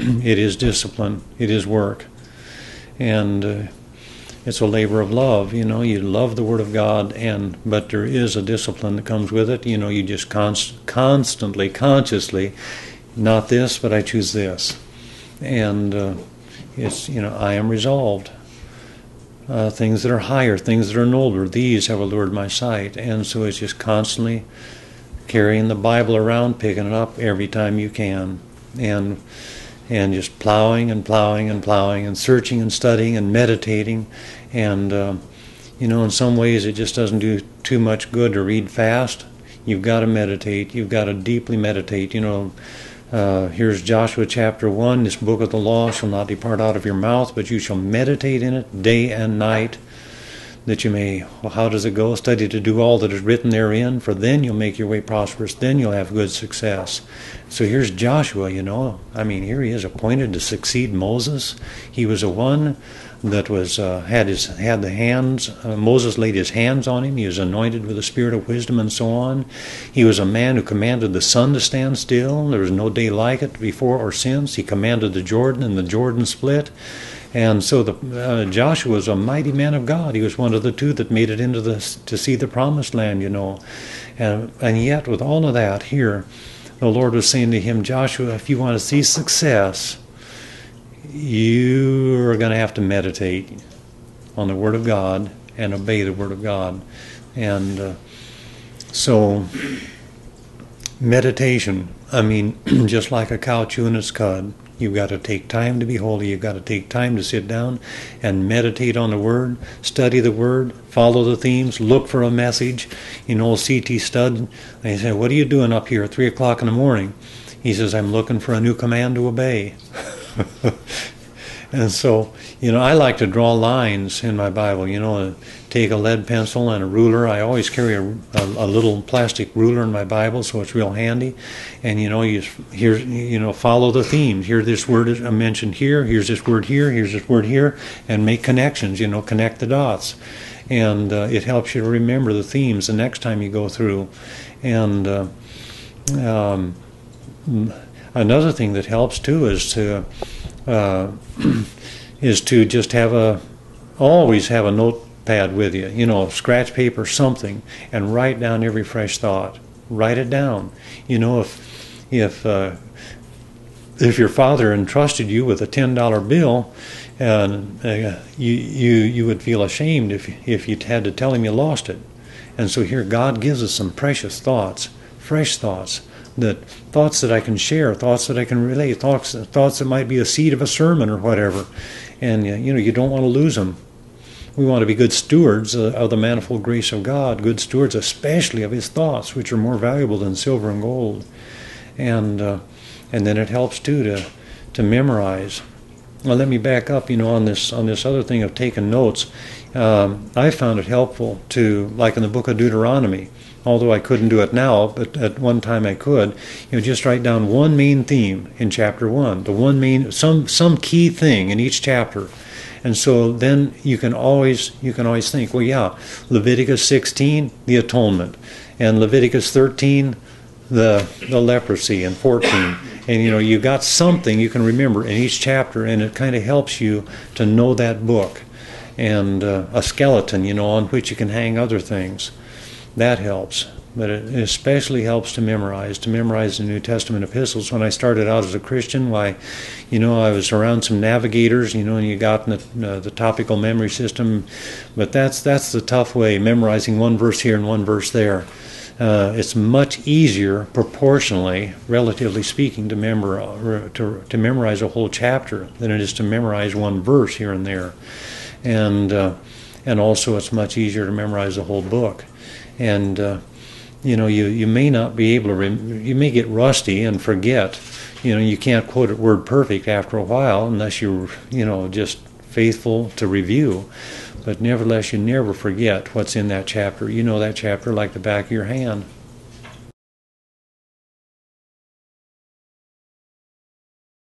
it is discipline, it is work, and it's a labor of love. You love the Word of God, but there is a discipline that comes with it. You just constantly, consciously, not this, but I choose this, and I am resolved. Things that are higher, things that are nobler, these have allured my sight. And so it's just constantly carrying the Bible around, picking it up every time you can, and just plowing and plowing and plowing and searching and studying and meditating. And in some ways it just doesn't do too much good to read fast. You've got to meditate. You've got to deeply meditate. Here's Joshua chapter 1, this book of the law shall not depart out of your mouth, but you shall meditate in it day and night, that you may, how does it go? Study to do all that is written therein, for then you'll make your way prosperous, then you'll have good success. So here's Joshua, here he is appointed to succeed Moses. He was the one that was had the hands. Moses laid his hands on him. He was anointed with the spirit of wisdom and so on. He was a man who commanded the sun to stand still. There was no day like it before or since. He commanded the Jordan, and the Jordan split. And so Joshua was a mighty man of God. He was one of the two that made it to see the promised land. And yet with all of that here, the Lord was saying to him, Joshua, if you want to see success, you are going to have to meditate on the Word of God and obey the Word of God. And so meditation, just like a cow chewing its cud, you've got to take time to be holy. You've got to take time to sit down and meditate on the Word, study the Word, follow the themes, look for a message. C.T. Studd, they said, what are you doing up here at 3 o'clock in the morning? He says, I'm looking for a new command to obey. And so, I like to draw lines in my Bible, take a lead pencil and a ruler. I always carry a little plastic ruler in my Bible, so it's real handy. And, follow the themes. Here, this word is mentioned here. Here's this word here. Here's this word here. And make connections, connect the dots. And it helps you to remember the themes the next time you go through. And another thing that helps, too, is to just always have a notepad with you, scratch paper, something, and write down every fresh thought. Write it down. If your father entrusted you with a $10 bill, and you would feel ashamed if you had to tell him you lost it. And so here God gives us some precious thoughts, fresh thoughts, thoughts that I can share, thoughts that I can relate, thoughts that might be a seed of a sermon or whatever. And you don't want to lose them. We want to be good stewards of the manifold grace of God, good stewards especially of His thoughts, which are more valuable than silver and gold. And then it helps too to memorize. Well, let me back up. On this other thing of taking notes, I found it helpful to, like in the book of Deuteronomy. Although I couldn't do it now, but at one time I could, just write down one main theme in chapter 1, the one main, some key thing in each chapter. And so then you can always think, well, yeah, Leviticus 16, the atonement, and Leviticus 13, the leprosy, and 14. And you got something you can remember in each chapter, and it kind of helps you to know that book. And a skeleton, on which you can hang other things. That helps, but it especially helps to memorize the New Testament epistles. When I started out as a Christian, I was around some navigators, and you got in the topical memory system, but that's the tough way, memorizing one verse here and one verse there. It's much easier, proportionally, relatively speaking, to memorize a whole chapter than it is to memorize one verse here and there, and also it's much easier to memorize the whole book. And, you may not be able to, you may get rusty and forget. You can't quote it word perfect after a while unless you're, just faithful to review. But nevertheless, you never forget what's in that chapter. You know that chapter like the back of your hand.